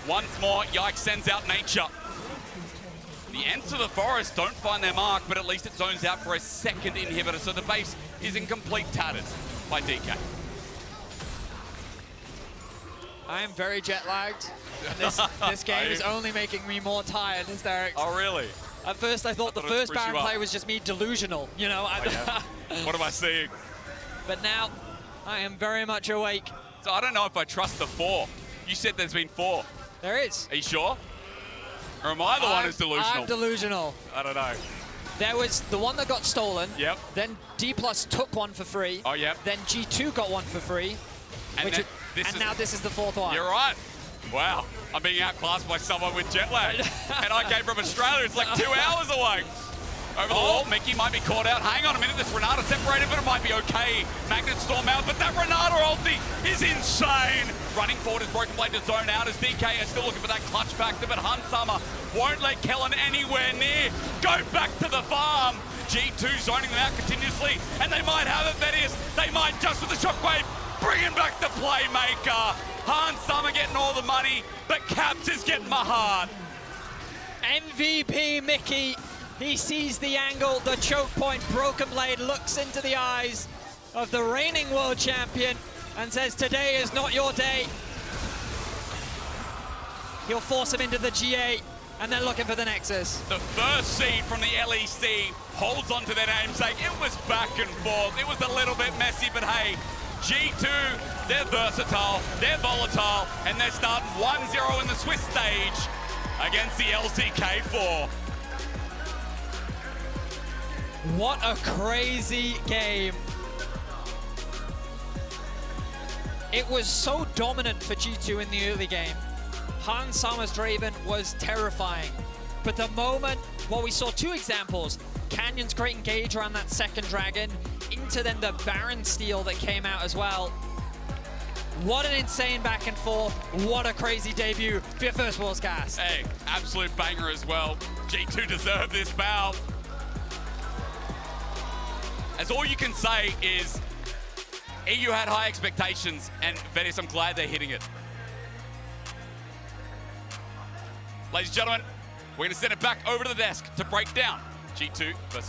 once more, Yike sends out nature. The Ents of the Forest don't find their mark, but at least it zones out for a second inhibitor, so the base is in complete tatters by DK. I am very jet-lagged. This game is only making me more tired, Hysterics. Oh, really? At first, I thought the first Baron play was just me delusional, you know? What am I seeing? But now, I am very much awake. So I don't know if I trust the 4. You said there's been 4. There is. Are you sure? Or am I the one who's delusional? I'm delusional. I don't know. There was the one that got stolen. Yep. Then D+ took one for free. Oh, yep. Then G2 got one for free. And, now this is the 4th one. You're right. Wow. I'm being outclassed by someone with jet lag. And I came from Australia. It's like 2 hours away. Over the wall, Mickey might be caught out. Hang on a minute, this Renata separated, but it might be okay. Magnet Storm out, but that Renata ulti is insane. Running forward as Broken Blade to zone out as DK is still looking for that clutch factor, but Hansama won't let Kellen anywhere near. Go back to the farm. G2 zoning them out continuously, and they might have it, Vedius. They might just with the shockwave, bringing back the playmaker. Hansama getting all the money, but Caps is getting my heart. MVP Mickey. He sees the angle, the choke point. Broken Blade looks into the eyes of the reigning world champion and says, today is not your day. He'll force him into the G8, and they're looking for the Nexus. The first seed from the LEC holds on to their namesake. It was back and forth. It was a little bit messy, but hey, G2, they're versatile, they're volatile, and they're starting 1-0 in the Swiss stage against the LCK4. What a crazy game. It was so dominant for G2 in the early game. Hans Summers Draven was terrifying. But the moment, well, we saw two examples. Canyon's great engage around that second dragon, into then the Baron steal that came out as well. What an insane back and forth. What a crazy debut for your first Worlds Cast. Hey, absolute banger as well. G2 deserve this bow. As all you can say is, EU had high expectations, and Vetis, I'm glad they're hitting it. Ladies and gentlemen, we're going to send it back over to the desk to break down G2 versus